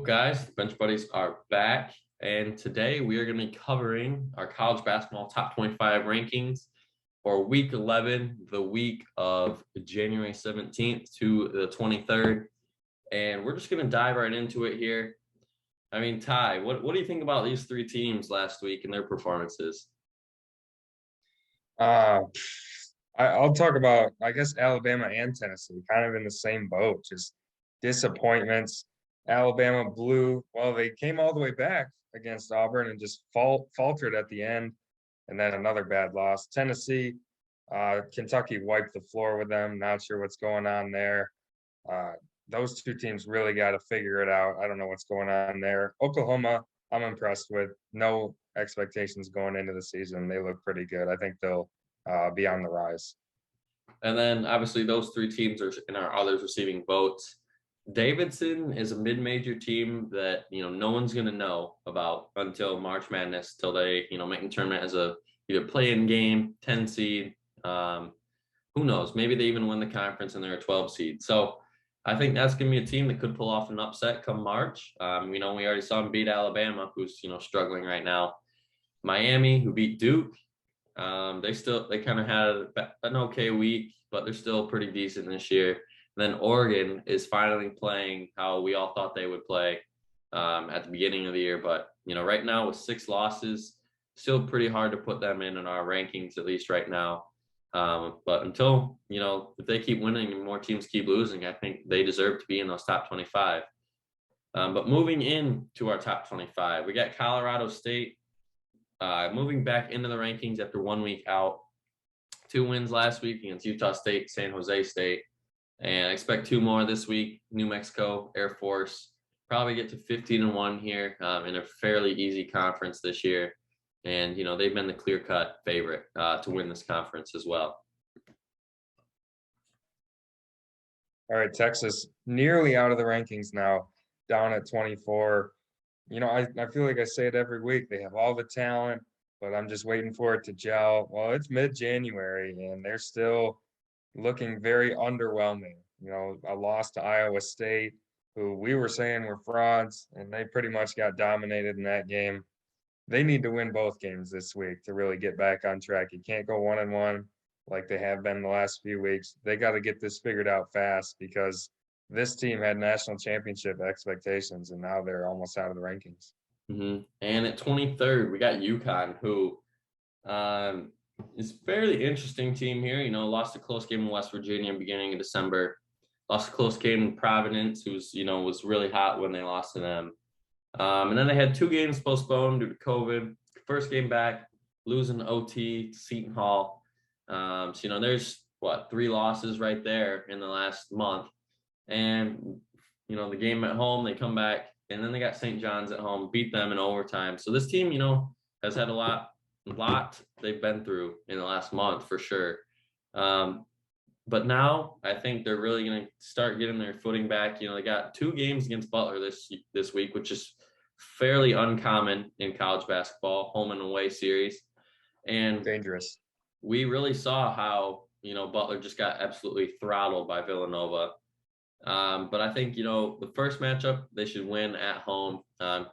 Guys? The Bench Buddies are back, and today we are going to be covering our college basketball top 25 rankings for week 11, the week of January 17th to the 23rd. And we're just going to dive right into it here. I mean, Ty, what do you think about these three teams last week and their performances? Uh, I'll talk about, I guess, Alabama and Tennessee, kind of in the same boat, just disappointments. Alabama well, they came all the way back against Auburn and just faltered at the end, and then another bad loss. Tennessee, Kentucky wiped the floor with them. Not sure what's going on there. Uh, those two teams really got to figure it out. I don't know what's going on there. Oklahoma, I'm impressed with. No expectations going into the season. They look pretty good. I think they'll be on the rise. And then obviously those three teams are in our others receiving votes. Davidson is a mid-major team that no one's going to know about until March Madness, till they make the tournament as a either play-in game, 10 seed. Who knows? Maybe they even win the conference and they're a 12 seed. So I think that's going to be a team that could pull off an upset come March. We already saw them beat Alabama, who's struggling right now. Miami, who beat Duke. They kind of had an okay week, but they're still pretty decent this year. Then Oregon is finally playing how we all thought they would play at the beginning of the year. But, right now with 6 losses, still pretty hard to put them in our rankings, at least right now. But until, if they keep winning and more teams keep losing, I think they deserve to be in those top 25. But moving into our top 25, we got Colorado State moving back into the rankings after 1 week out. 2 wins last week against Utah State, San Jose State. And I expect 2 more this week. New Mexico, Air Force. Probably get to 15-1 here in a fairly easy conference this year. And, they've been the clear-cut favorite to win this conference as well. All right, Texas, nearly out of the rankings now, down at 24. I feel like I say it every week. They have all the talent, but I'm just waiting for it to gel. Well, it's mid-January, and they're still looking very underwhelming. A loss to Iowa State, who we were saying were frauds, and they pretty much got dominated in that game. They need to win both games this week to really get back on track. You can't go 1-1 like they have been the last few weeks. They got to get this figured out fast because this team had national championship expectations, and now they're almost out of the rankings. Mm-hmm. And at 23rd, we got Yukon, who is a fairly interesting team here. Lost a close game in West Virginia beginning of December. Lost a close game in Providence, who's was really hot when they lost to them. And then they had 2 games postponed due to COVID. First game back, losing OT to Seton Hall. So there's 3 losses right there in the last month. And the game at home, they come back, and then they got St. John's at home, beat them in overtime. So this team, has had a lot they've been through in the last month for sure. But now I think they're really going to start getting their footing back. They got 2 games against Butler this week, which is fairly uncommon in college basketball, home and away series. And dangerous. We really saw how, Butler just got absolutely throttled by Villanova. But I think, the first matchup, they should win at home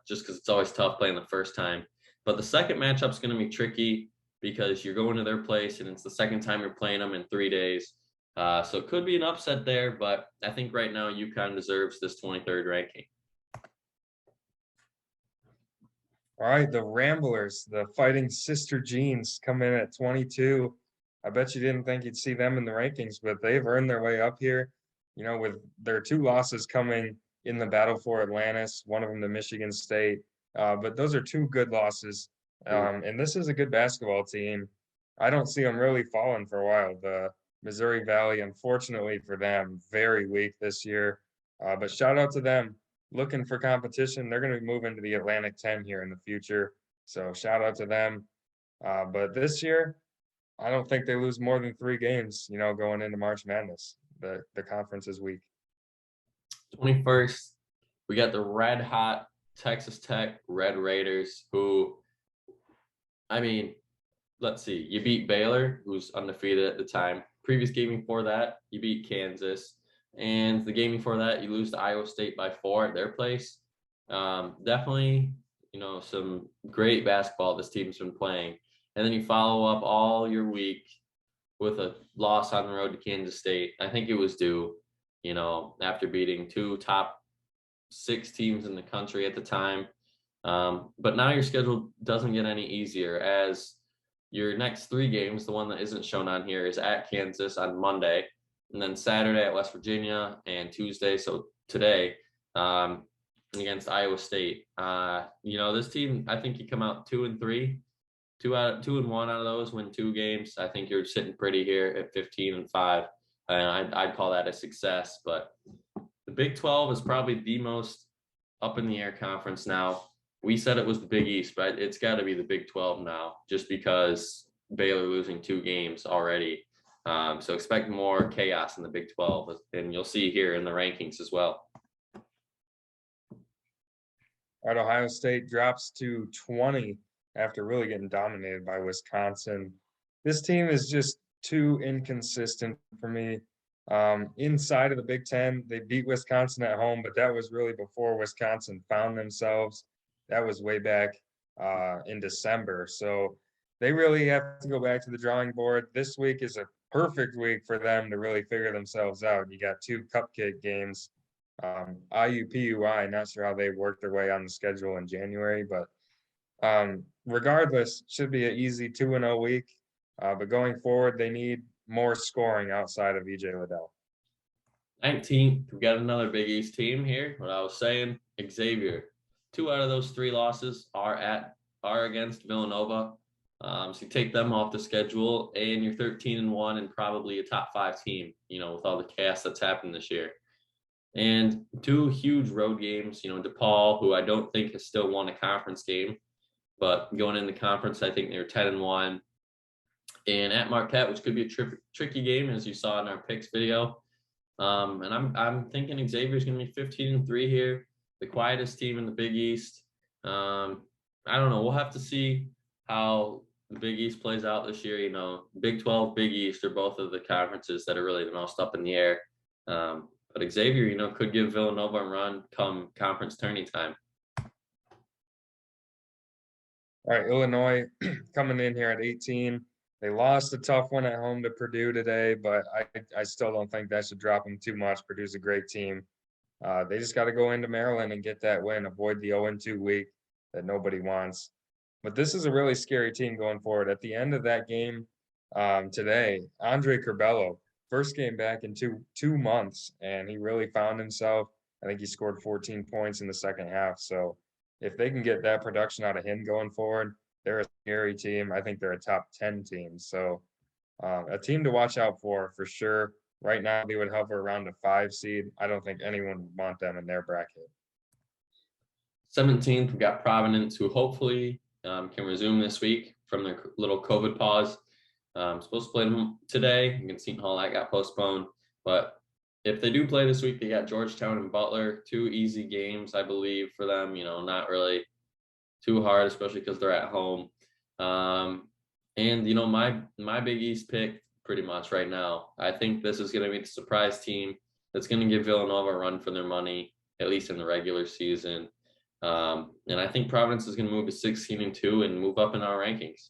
just because it's always tough playing the first time. But the second matchup is going to be tricky because you're going to their place and it's the second time you're playing them in 3 days. So it could be an upset there, but I think right now UConn deserves this 23rd ranking. All right, the Ramblers, the Fighting Sister Jeans, come in at 22. I bet you didn't think you'd see them in the rankings, but they've earned their way up here. With their 2 losses coming in the battle for Atlantis, one of them to Michigan State. But those are 2 good losses. And this is a good basketball team. I don't see them really falling for a while. The Missouri Valley, unfortunately for them, very weak this year. But shout out to them. Looking for competition. They're going to be moving to the Atlantic 10 here in the future. So shout out to them. But this year, I don't think they lose more than 3 games, going into March Madness. The conference is weak. 21st, we got the red hot Texas Tech Red Raiders, who, let's see, you beat Baylor, who's undefeated at the time. Previous game before that, you beat Kansas. And the game before that, you lose to Iowa State by 4 at their place. Definitely, some great basketball this team's been playing. And then you follow up all your week with a loss on the road to Kansas State. I think it was due, after beating two top 6 teams in the country at the time. But now your schedule doesn't get any easier, as your next 3 games, the one that isn't shown on here, is at Kansas on Monday, and then Saturday at West Virginia, and Tuesday, so today, against Iowa State. This team, I think you come out 2-3, 2-1 out of those, win 2 games. I think you're sitting pretty here at 15-5. And I'd call that a success. But the Big 12 is probably the most up in the air conference now. We said it was the Big East, but it's got to be the Big 12 now, just because Baylor losing 2 games already. So expect more chaos in the Big 12, and you'll see here in the rankings as well. All right, Ohio State drops to 20 after really getting dominated by Wisconsin. This team is just too inconsistent for me. Inside of the Big Ten, they beat Wisconsin at home, but that was really before Wisconsin found themselves. That was way back in December. So they really have to go back to the drawing board. This week is a perfect week for them to really figure themselves out. You got 2 cupcake games. IUPUI, not sure how they worked their way on the schedule in January, but regardless, should be an easy 2-0 week. But going forward, they need more scoring outside of EJ Liddell. 19th, we got another Big East team here. What I was saying, Xavier. 2 out of those 3 losses are against Villanova. So you take them off the schedule, and you're 13-1 and probably a top 5 team, with all the chaos that's happened this year. And 2 huge road games, DePaul, who I don't think has still won a conference game, but going into conference, I think they're 10-1. And at Marquette, which could be a tricky game, as you saw in our picks video. And I'm thinking Xavier's going to be 15-3 here, the quietest team in the Big East. I don't know. We'll have to see how the Big East plays out this year. Big 12, Big East are both of the conferences that are really the most up in the air. But Xavier, could give Villanova a run come conference tourney time. All right, Illinois coming in here at 18. They lost a tough one at home to Purdue today, but I still don't think that should drop them too much. Purdue's a great team. They just got to go into Maryland and get that win, avoid the 0-2 week that nobody wants. But this is a really scary team going forward. At the end of that game today, Andre Curbelo, first game back in two months, and he really found himself. I think he scored 14 points in the second half. So if they can get that production out of him going forward, they're a scary team. I think they're a top 10 team. So a team to watch out for sure. Right now, they would hover around a 5 seed. I don't think anyone would want them in their bracket. 17th, we got Providence, who hopefully can resume this week from their little COVID pause. Supposed to play them today against Seton Hall. That got postponed. But if they do play this week, they got Georgetown and Butler. 2 easy games, I believe, for them. Not really too hard, especially because they're at home. And my Big East pick pretty much right now, I think this is going to be the surprise team that's going to give Villanova a run for their money, at least in the regular season. And I think Providence is going to move to 16-2 and move up in our rankings.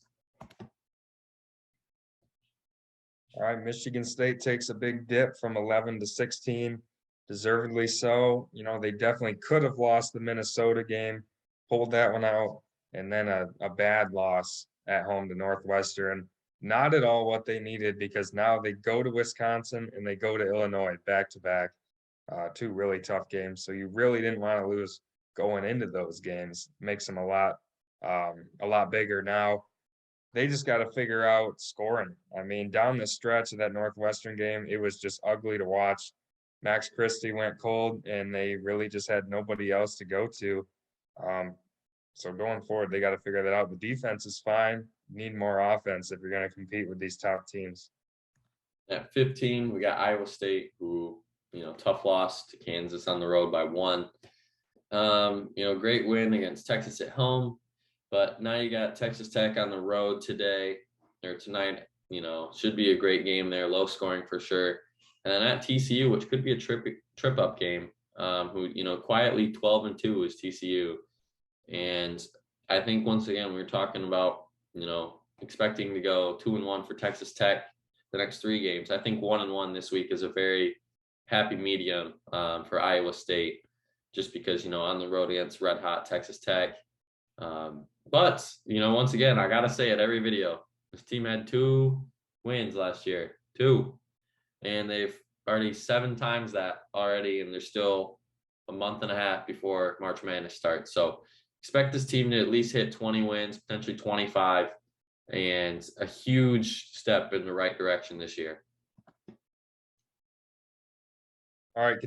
All right, Michigan State takes a big dip from 11 to 16, deservedly so. They definitely could have lost the Minnesota game, pulled that one out, and then a bad loss at home to Northwestern. Not at all what they needed, because now they go to Wisconsin and they go to Illinois back-to-back, 2 really tough games. So you really didn't want to lose going into those games. Makes them a lot bigger now. They just got to figure out scoring. I mean, down the stretch of that Northwestern game, it was just ugly to watch. Max Christie went cold, and they really just had nobody else to go to. So going forward, they got to figure that out. The defense is fine. Need more offense if you're going to compete with these top teams. At 15, we got Iowa State, who, tough loss to Kansas on the road by 1. Great win against Texas at home. But now you got Texas Tech on the road today or tonight. Should be a great game there, low scoring for sure. And then at TCU, which could be a trip up game, who, quietly 12-2 is TCU. And I think once again, we were talking about, expecting to go 2-1 for Texas Tech the next 3 games. I think 1-1 this week is a very happy medium for Iowa State, just because, on the road against red hot Texas Tech. But, once again, I got to say it every video, this team had 2 wins last year, 2, and they've already 7 times that already, and they're still a month and a half before March Madness starts. So expect this team to at least hit 20 wins, potentially 25, and a huge step in the right direction this year. All right,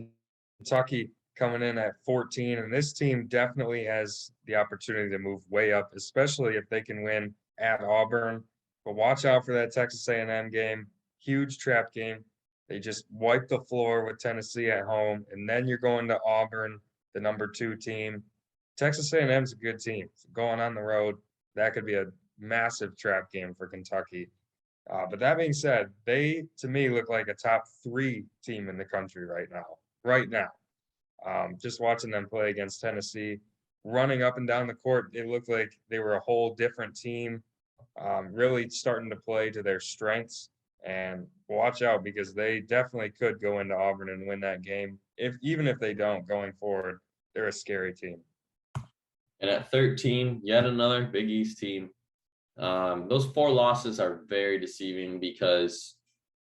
Kentucky coming in at 14, and this team definitely has the opportunity to move way up, especially if they can win at Auburn. But watch out for that Texas A&M game, huge trap game. They just wiped the floor with Tennessee at home, and then you're going to Auburn, the number 2 team. Texas A&M's a good team. Going on the road, that could be a massive trap game for Kentucky. But that being said, they, to me, look like a top 3 team in the country right now. Right now. Just watching them play against Tennessee, running up and down the court, it looked like they were a whole different team, really starting to play to their strengths. And watch out, because they definitely could go into Auburn and win that game. Even if they don't going forward, they're a scary team. And at 13, yet another Big East team. Those 4 losses are very deceiving, because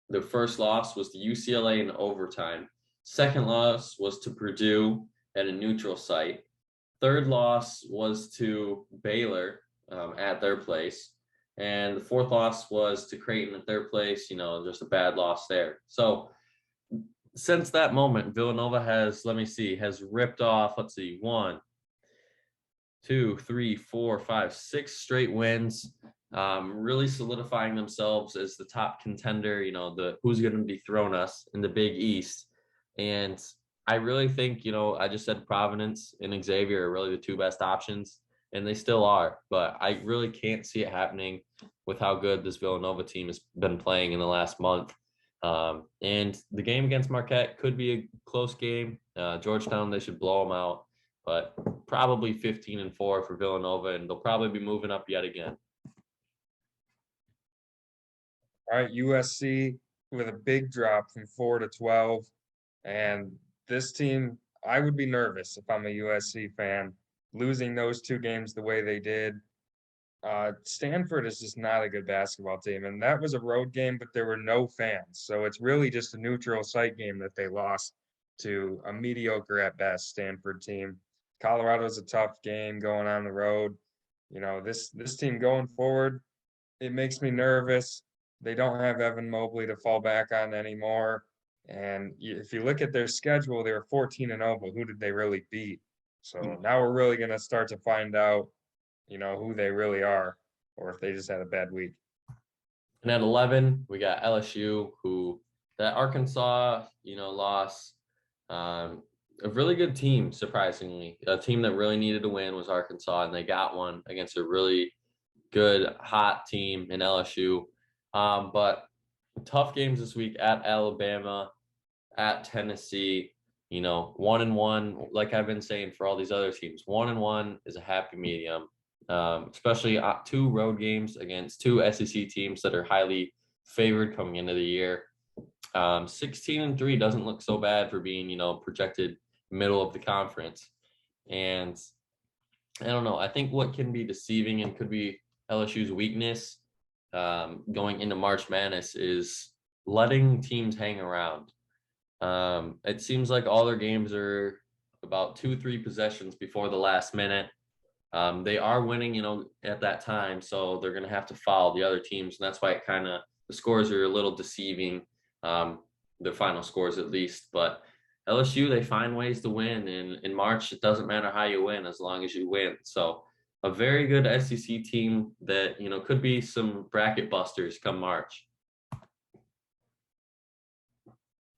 the first loss was to UCLA in overtime. Second loss was to Purdue at a neutral site. Third loss was to Baylor at their place. And the 4th loss was to Creighton at their place, just a bad loss there. So since that moment, Villanova has ripped off, 1, 2, 3, 4, 5, 6 straight wins, really solidifying themselves as the top contender, who's going to be throwing us in the Big East. And I really think, I just said Providence and Xavier are really the 2 best options, and they still are, but I really can't see it happening with how good this Villanova team has been playing in the last month. And the game against Marquette could be a close game. Georgetown, they should blow them out, but probably 15-4 for Villanova, and they'll probably be moving up yet again. All right, USC with a big drop from 4 to 12. And this team, I would be nervous if I'm a USC fan, losing those 2 games the way they did. Stanford is just not a good basketball team, and that was a road game, but there were no fans. So it's really just a neutral site game that they lost to a mediocre at best Stanford team. Colorado's a tough game going on the road. This team going forward, it makes me nervous. They don't have Evan Mobley to fall back on anymore. And if you look at their schedule, they were 14-0, but who did they really beat? So now we're really going to start to find out, who they really are, or if they just had a bad week. And at 11, we got LSU, who that Arkansas, loss. A really good team, surprisingly. A team that really needed to win was Arkansas, and they got one against a really good, hot team in LSU. But tough games this week at Alabama, at Tennessee. 1-1, like I've been saying for all these other teams, 1-1 is a happy medium. Especially 2 road games against 2 SEC teams that are highly favored coming into the year. 16-3 doesn't look so bad for being, projected middle of the conference. And I don't know. I think what can be deceiving and could be LSU's weakness going into March Madness is letting teams hang around. It seems like all their games are about 2-3 possessions before the last minute. They are winning, at that time, so they're going to have to foul the other teams, and that's why the scores are a little deceiving, the final scores at least. But LSU, they find ways to win, and in March, it doesn't matter how you win as long as you win. So a very good SEC team that, could be some bracket busters come March.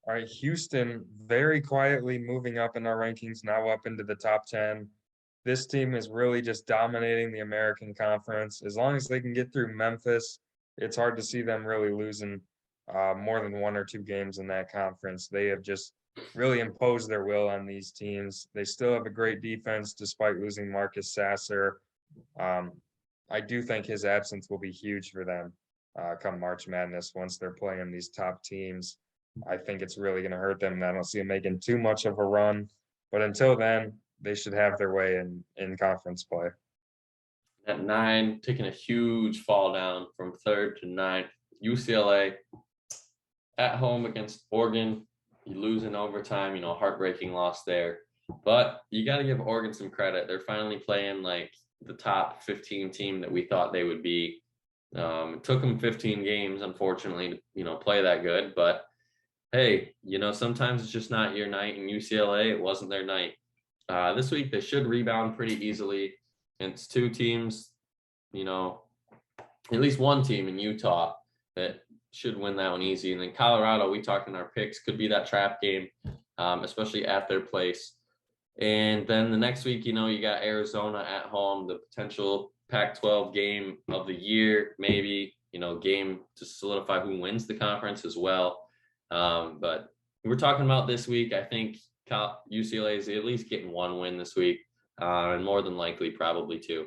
All right, Houston very quietly moving up in our rankings, now up into the top 10. This team is really just dominating the American Conference. As long as they can get through Memphis, it's hard to see them really losing more than 1 or 2 games in that conference. They have just really imposed their will on these teams. They still have a great defense despite losing Marcus Sasser. Um, I do think his absence will be huge for them come March Madness once they're playing these top teams. I think it's really going to hurt them. I don't see them making too much of a run, but until then, they should have their way in conference play. At 9, taking a huge fall down from 3rd to 9th. UCLA at home against Oregon. You lose in overtime, heartbreaking loss there. But you got to give Oregon some credit. They're finally playing like the top 15 team that we thought they would be. It took them 15 games, unfortunately, to play that good. But hey, sometimes it's just not your night. In UCLA, it wasn't their night. This week, they should rebound pretty easily. And it's 2 teams, at least 1 team in Utah that should win that one easy. And then Colorado, we talked in our picks, could be that trap game, especially at their place. And then the next week, you got Arizona at home, the potential Pac-12 game of the year, maybe, game to solidify who wins the conference as well. But we're talking about this week. I think UCLA is at least getting 1 win this week, and more than likely probably 2.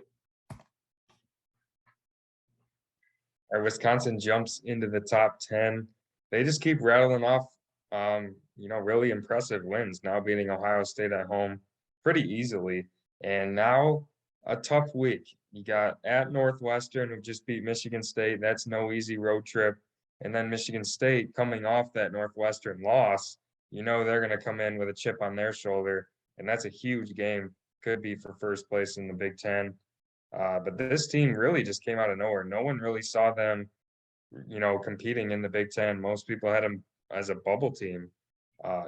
Wisconsin jumps into the top 10. They just keep rattling off, really impressive wins, now beating Ohio State at home pretty easily. And now a tough week. You got at Northwestern, who just beat Michigan State. That's no easy road trip. And then Michigan State coming off that Northwestern loss, they're going to come in with a chip on their shoulder. And that's a huge game. Could be for first place in the Big Ten. But this team really just came out of nowhere. No one really saw them, competing in the Big Ten. Most people had them as a bubble team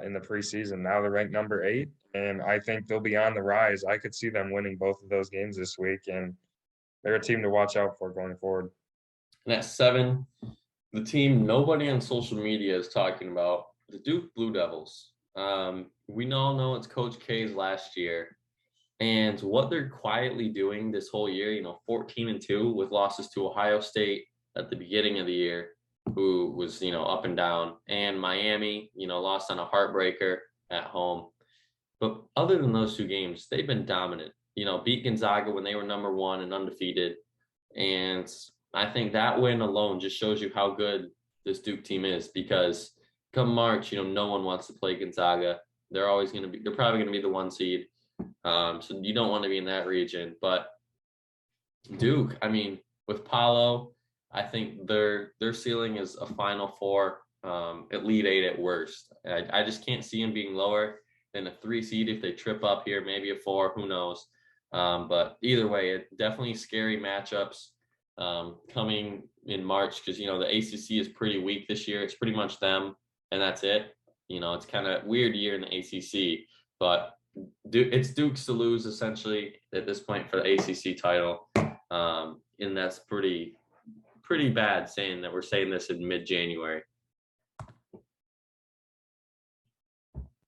in the preseason. Now they're ranked number 8, and I think they'll be on the rise. I could see them winning both of those games this week, and they're a team to watch out for going forward. And at 7, the team nobody on social media is talking about, the Duke Blue Devils. We all know it's Coach K's last year. And what they're quietly doing this whole year, 14-2 with losses to Ohio State at the beginning of the year, who was, up and down, and Miami, lost on a heartbreaker at home. But other than those 2 games, they've been dominant. Beat Gonzaga when they were number 1 and undefeated. And I think that win alone just shows you how good this Duke team is, because come March, no one wants to play Gonzaga. They're probably going to be the 1 seed. So you don't want to be in that region. But Duke, with Paolo, I think their ceiling is a Final Four, Elite 8 at worst. I just can't see them being lower than a 3 seed. If they trip up here, maybe a 4, who knows. But either way, it definitely scary matchups coming in March, because, the ACC is pretty weak this year. It's pretty much them, and that's it. It's kind of weird year in the ACC, but it's Duke's to lose essentially at this point for the ACC title. And that's pretty bad saying that we're saying this in mid-January.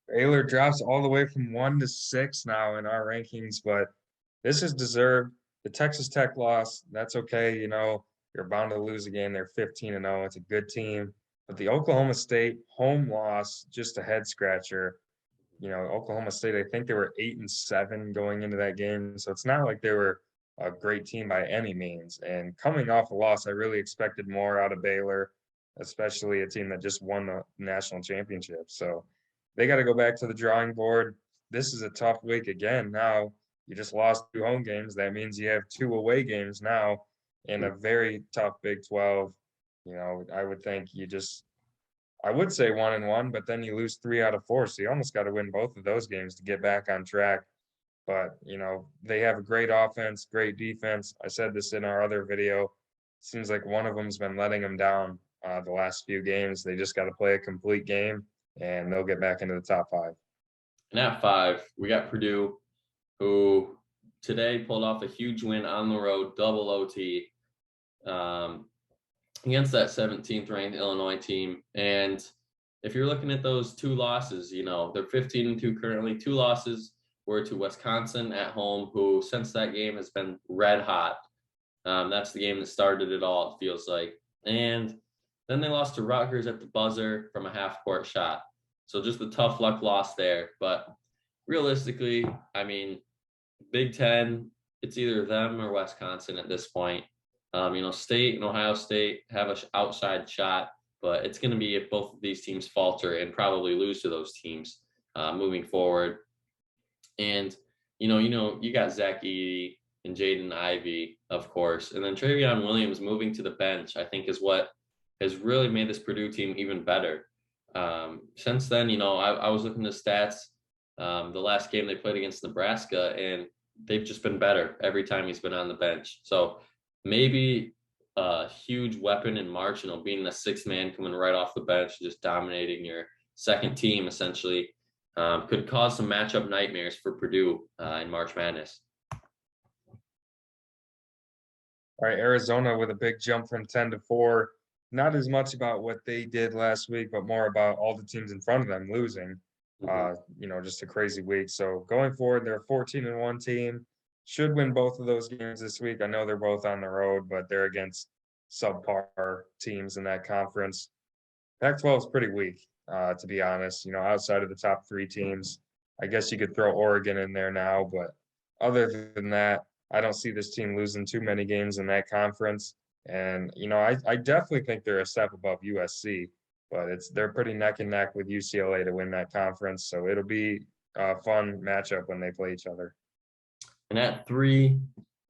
Baylor drops all the way from 1 to 6 now in our rankings, but this is deserved. The Texas Tech loss, that's okay. You're bound to lose again. They're 15-0. It's a good team. But the Oklahoma State home loss, just a head scratcher. Oklahoma State, I think they were 8-7 going into that game. So it's not like they were a great team by any means. And coming off a loss, I really expected more out of Baylor, especially a team that just won the national championship. So they got to go back to the drawing board. This is a tough week again. Now you just lost 2 home games. That means you have 2 away games now in a very tough Big 12. I would think I would say 1-1, but then you lose 3 out of 4. So you almost got to win both of those games to get back on track. But, they have a great offense, great defense. I said this in our other video. Seems like one of them's been letting them down the last few games. They just got to play a complete game, and they'll get back into the top 5. And at 5, we got Purdue, who today pulled off a huge win on the road, double OT, against that 17th ranked Illinois team. And if you're looking at those 2 losses, they're 15-2 currently. 2 losses were to Wisconsin at home, who since that game has been red hot. That's the game that started it all, it feels like. And Then they lost to Rutgers at the buzzer from a half-court shot. So just a tough luck loss there. But realistically, I mean, Big Ten, it's either them or Wisconsin at this point. State and Ohio State have an outside shot, but it's going to be if both of these teams falter and probably lose to those teams moving forward. And you got Zach Edey and Jaden Ivey, of course, and then Travion Williams moving to the bench, I think, is what has really made this Purdue team even better. Since then, I was looking at the stats. The last game they played against Nebraska, and they've just been better every time he's been on the bench. So maybe a huge weapon in March, being the sixth man coming right off the bench, just dominating your second team essentially, could cause some matchup nightmares for Purdue in March Madness. All right, Arizona with a big jump from 10-4. Not as much about what they did last week, but more about all the teams in front of them losing. Just a crazy week. So going forward, they're a 14-1 team. Should win both of those games this week. I know they're both on the road, but they're against subpar teams in that conference. Pac-12 is pretty weak, to be honest. Outside of the top three teams, I guess you could throw Oregon in there now, but other than that, I don't see this team losing too many games in that conference. And I definitely think they're a step above USC, but they're pretty neck and neck with UCLA to win that conference. So it'll be a fun matchup when they play each other. And at 3,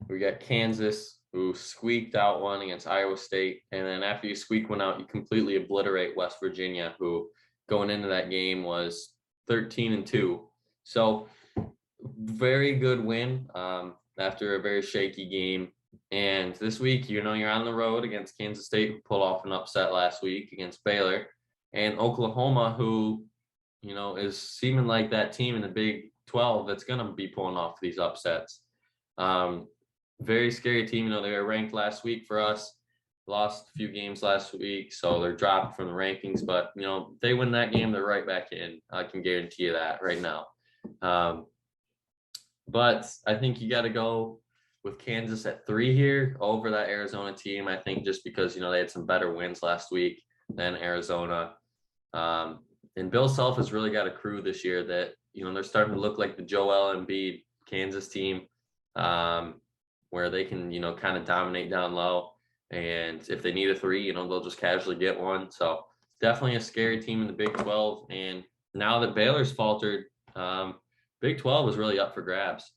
we got Kansas, who squeaked out one against Iowa State. And then after you squeak one out, you completely obliterate West Virginia, who going into that game was 13-2. So very good win after a very shaky game. And this week, you're on the road against Kansas State, who pulled off an upset last week against Baylor, and Oklahoma, who, is seeming like that team in the Big 12 that's going to be pulling off these upsets. Very scary team. They were ranked last week for us, lost a few games last week, so they're dropped from the rankings. But, they win that game, they're right back in. I can guarantee you that right now. But I think you got to go with Kansas at 3 here over that Arizona team. I think just because, they had some better wins last week than Arizona. And Bill Self has really got a crew this year that, they're starting to look like the Joel Embiid Kansas team, where they can, kind of dominate down low. And if they need a 3, they'll just casually get one. So definitely a scary team in the Big 12. And now that Baylor's faltered, Big 12 is really up for grabs.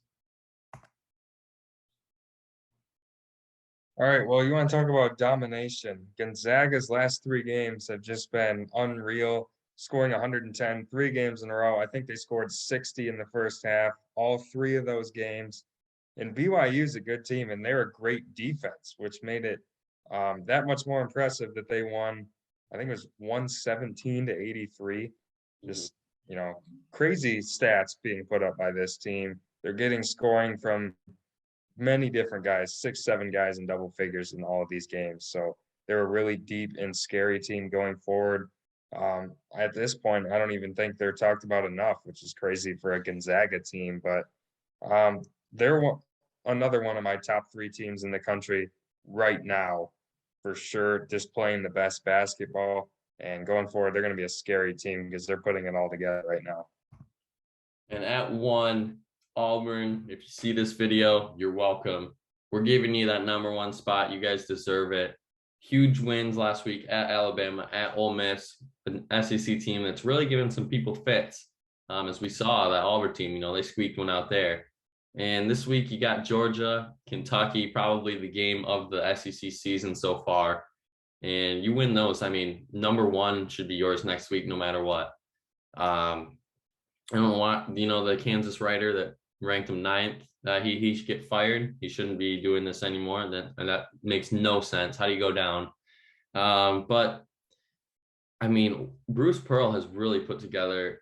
All right, well, you want to talk about domination. Gonzaga's last 3 games have just been unreal, scoring 110 3 games in a row. I think they scored 60 in the first half, all 3 of those games. And BYU is a good team, and they're a great defense, which made it that much more impressive that they won. I think it was 117-83. Just, crazy stats being put up by this team. They're getting scoring from many different guys, 6-7 guys in double figures in all of these games. So they're a really deep and scary team going forward. At this point, I don't even think they're talked about enough, which is crazy for a Gonzaga team. But they're another one of my top 3 teams in the country right now, for sure, just playing the best basketball. And going forward, they're going to be a scary team because they're putting it all together right now. And at 1, Auburn, if you see this video, you're welcome. We're giving you that number 1 spot. You guys deserve it. Huge wins last week at Alabama, at Ole Miss, an SEC team that's really given some people fits. As we saw, that Auburn team, they squeaked one out there. And this week you got Georgia, Kentucky, probably the game of the SEC season so far. And you win those. I mean, number 1 should be yours next week, no matter what. I don't know why, the Kansas writer that ranked him 9th, he should get fired. He shouldn't be doing this anymore. And that makes no sense. How do you go down? But I mean, Bruce Pearl has really put together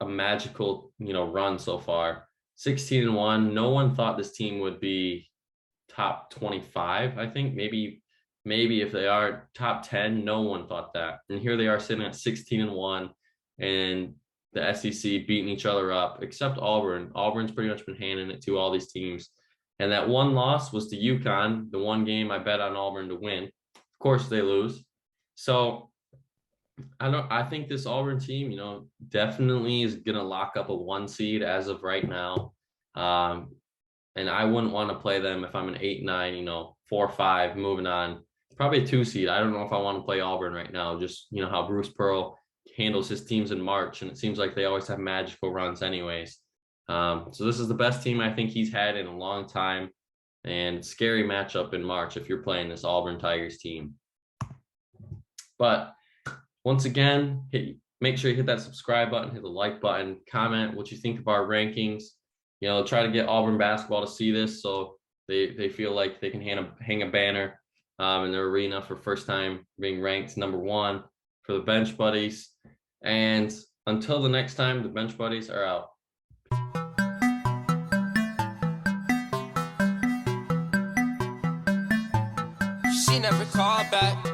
a magical, run so far. 16-1. No one thought this team would be top 25. I think maybe if they are top 10, no one thought that. And here they are sitting at 16-1, and the SEC beating each other up, except Auburn. Auburn's pretty much been handing it to all these teams. And that one loss was to Yukon, the one game I bet on Auburn to win. Of course they lose. So I think this Auburn team, definitely is gonna lock up a 1 seed as of right now. And I wouldn't want to play them if I'm an 8-9, 4-5, moving on. Probably a 2 seed. I don't know if I want to play Auburn right now. Just how Bruce Pearl handles his teams in March, and it seems like they always have magical runs, anyways. So this is the best team I think he's had in a long time, and scary matchup in March if you're playing this Auburn Tigers team. But once again, make sure you hit that subscribe button, hit the like button, comment what you think of our rankings. Try to get Auburn basketball to see this so they feel like they can hang a banner in their arena for first time being ranked #1 for the Bench Buddies. And until the next time, the Bench Buddies are out. She never called back.